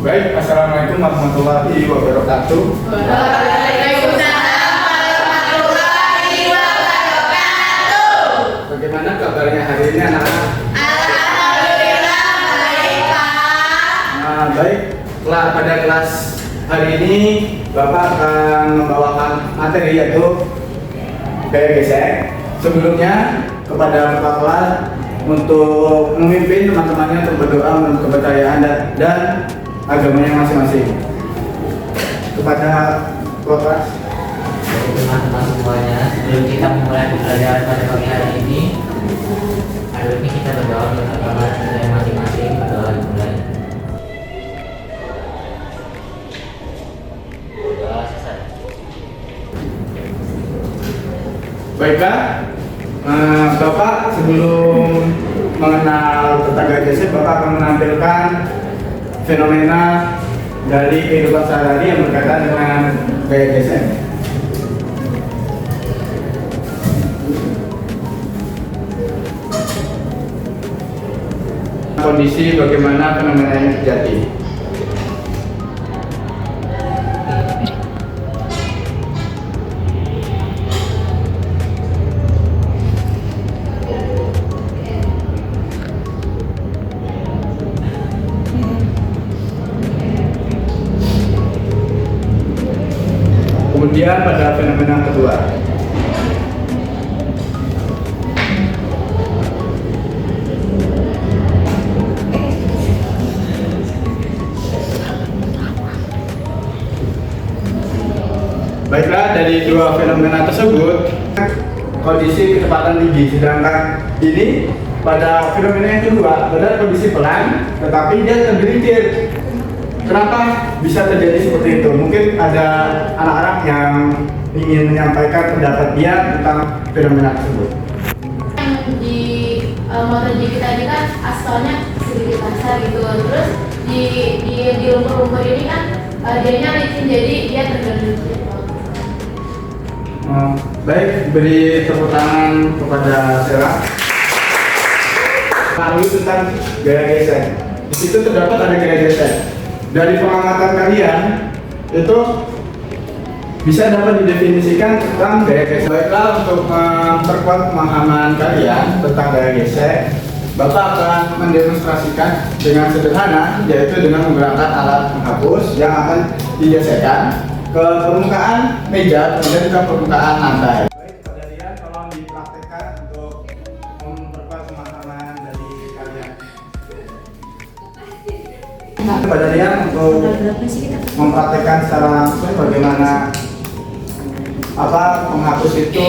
Baik, assalamualaikum warahmatullahi wabarakatuh. Waalaikumsalam warahmatullahi wabarakatuh. Bagaimana kabarnya hari ini anak-anak? Alhamdulillah baik Pak. Baik, pada kelas hari ini Bapak akan membawakan materi yaitu gaya gesek. Sebelumnya kepada Bapak kelas untuk memimpin teman-temannya untuk berdoa menurut kepercayaan dan agamanya masing-masing. Kepada Bapak. Teman-teman semuanya, sebelum kita memulai pembelajaran pada pagi hari ini, kita berdoa untuk agama kita masing-masing. Berdoa dimulai. Berdoa selesai. Baiklah, Bapak sebelum mengenal tentang gaya gesek, Bapak akan menampilkan fenomena dari kehidupan sehari-hari yang berkaitan dengan gaya gesek. Kondisi bagaimana fenomena yang terjadi. Kemudian pada fenomena kedua. Baiklah, dari dua fenomena tersebut kondisi kecepatan tinggi, sedangkan ini pada fenomena yang kedua adalah kondisi pelan tetapi dia tergelincir. Kenapa bisa terjadi seperti itu? Mungkin ada anak-anak yang ingin menyampaikan pendapat dia tentang fenomena tersebut. Yang di MotoGP tadi kan aspalnya sedikit kasar gitu, terus di lumpur-lumpur ini kan dianya licin jadi dia tergelincir. Baik, beri tepuk tangan kepada Sela. Lalu tentang gaya gesek. Di situ terdapat ada gaya gesek. Dari pengamatan kalian itu bisa dapat didefinisikan tentang gaya gesek. Baiklah, untuk memperkuat pemahaman kalian tentang gaya gesek, Bapak akan mendemonstrasikan dengan sederhana, yaitu dengan menggunakan alat penghapus yang akan digesekkan ke permukaan meja kemudian ke permukaan lantai. Baik, pada Rian tolong dipraktekkan untuk memperkuat pemahaman dari kalian. Pada Rian untuk mempraktekkan secara langsung bagaimana penghapus itu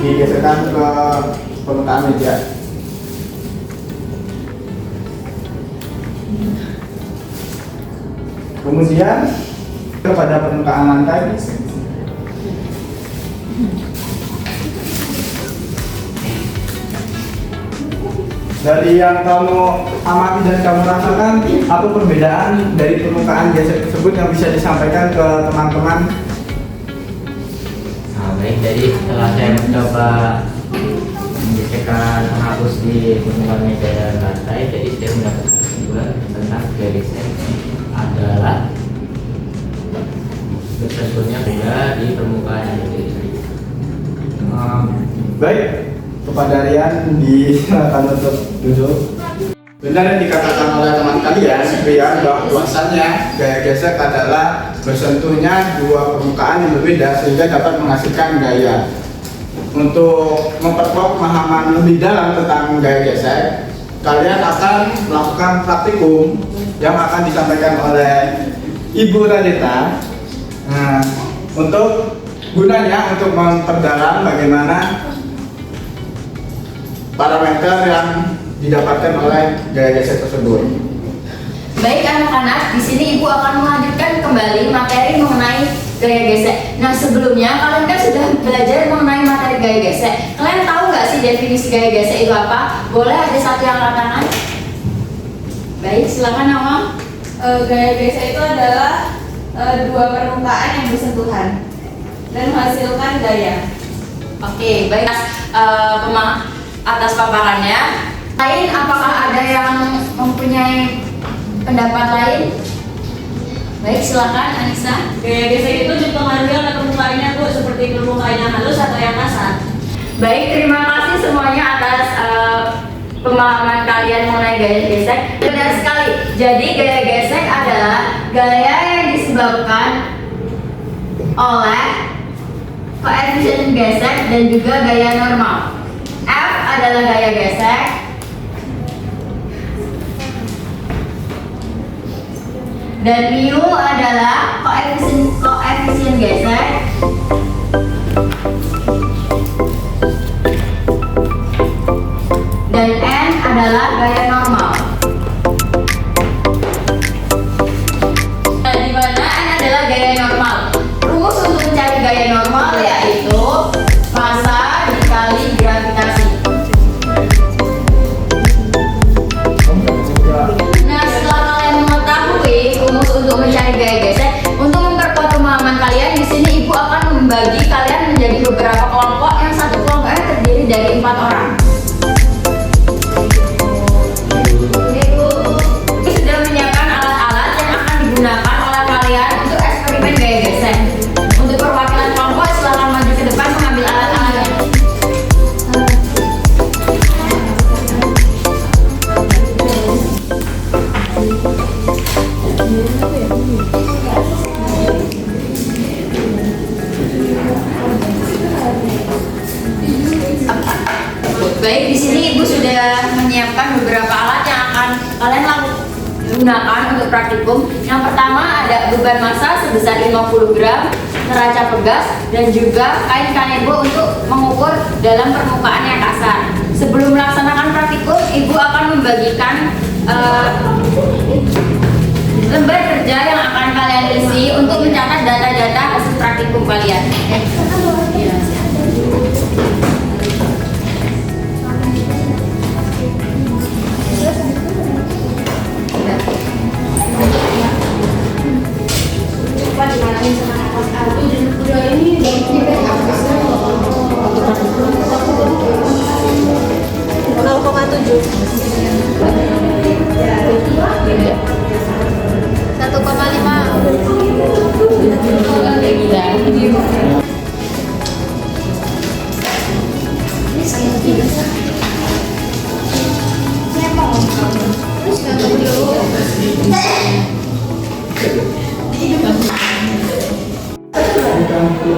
digeserkan ke permukaan meja. Kemudian kepada permukaan lantai. Dari yang kamu amati dan kamu rasakan, apa perbedaan dari permukaan gesek tersebut yang bisa disampaikan ke teman-teman? Baik, jadi setelah saya mencoba menggesekkan penghapus di permukaan meja dan lantai, jadi saya mendapatkan kesimpulan tentang gaya gesek adalah bersentuhnya beda di permukaan yang berbeda. Baik, kepada Rian disilakan untuk duduk. Benar yang dikatakan oleh teman kalian, Rian, bahwasannya gaya gesek adalah bersentuhnya dua permukaan yang berbeda sehingga dapat menghasilkan gaya. Untuk memperkuat pemahaman lebih dalam tentang gaya gesek, kalian akan melakukan praktikum yang akan disampaikan oleh Ibu Radita. Nah, untuk gunanya untuk memperdalam bagaimana parameter yang didapatkan oleh gaya gesek tersebut. Baik anak-anak, di sini Ibu akan melanjutkan kembali materi mengenai gaya gesek. Nah sebelumnya kalian kan sudah belajar mengenai materi gaya gesek. Kalian tahu nggak sih definisi gaya gesek itu apa? Boleh ada satu yang angkat tangan? Baik, silakan Mama. Gaya gesek itu adalah dua permukaan yang bersentuhan dan menghasilkan gaya. Oke, baik. Atas paparannya. Lain, apakah ada yang mempunyai pendapat lain? Baik, silakan Anissa. Gaya gesek itu dipengaruhi oleh permukaannya Bu, seperti permukaannya halus atau yang kasar. Baik, terima kasih semuanya atas pemahaman kalian mengenai gaya gesek. Benar sekali. Jadi gaya gesek adalah gaya yang disebabkan oleh koefisien gesek dan juga gaya normal. F adalah gaya gesek. Dan mu adalah koefisien gesek. Dan N adalah gaya normal. Di mana N adalah gaya normal. Rumus untuk mencari gaya normal yaitu massa dikali gravitasi. Nah, setelah kalian mengetahui rumus untuk mencari gaya gesek, untuk memperkuat pemahaman kalian, di sini Ibu akan membagi kalian menjadi beberapa kelompok yang satu kelompoknya terdiri dari 4 orang. Baik, di sini Ibu sudah menyiapkan beberapa alat yang akan kalian gunakan untuk praktikum. Yang pertama ada beban massa sebesar 50 gram, neraca pegas, dan juga kain kanebo untuk mengukur dalam permukaan yang kasar. Sebelum melaksanakan praktikum, Ibu akan membagikan lembar kerja yang akan kalian isi untuk mencatat data-data hasil praktikum kalian.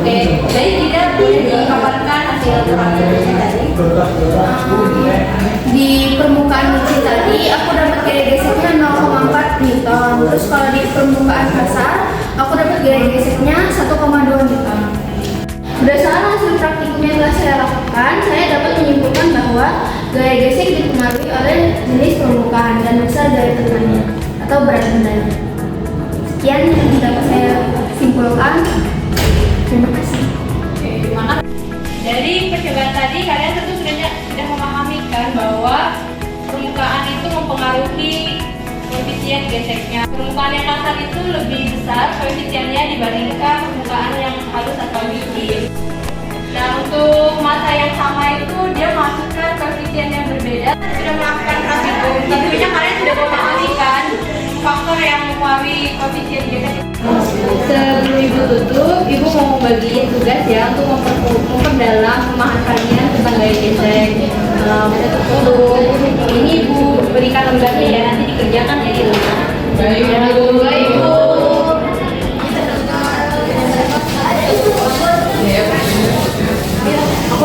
Oke, jadi tidak boleh dikabarkan hasil praktikumnya tadi. Di permukaan kecil tadi aku dapat gaya geseknya 0,4 Newton. Terus kalau di permukaan kasar aku dapat gaya geseknya 1,2 Newton. Berdasarkan hasil praktikum yang telah saya lakukan, saya dapat menyimpulkan bahwa gaya gesek dipengaruhi oleh jenis permukaan dan besar dari tekannya atau berat bendanya. Sekian yang dapat saya simpulkan. Terima kasih. Oke, terima kasih. Dari percobaan tadi kalian tentu sudah memahami kan bahwa permukaan itu mempengaruhi koefisien geseknya. Permukaan yang kasar itu lebih besar koefisiennya dibandingkan permukaan yang halus atau licin. Nah, untuk massa yang sama itu dia masukkan koefisien yang berbeda. Sudah melakukan praktikum, tentunya kalian sudah memahami kan faktor yang mempengaruhi koefisien gesek. Sebelum Ibu tutup, Ibu mau membagiin tugas ya untuk memperdalam pemahaman kalian tentang gaya gesek. Untuk ini Ibu berikan lembarnya ya, nanti dikerjakan ya di rumah. Baik, Ibu. Aku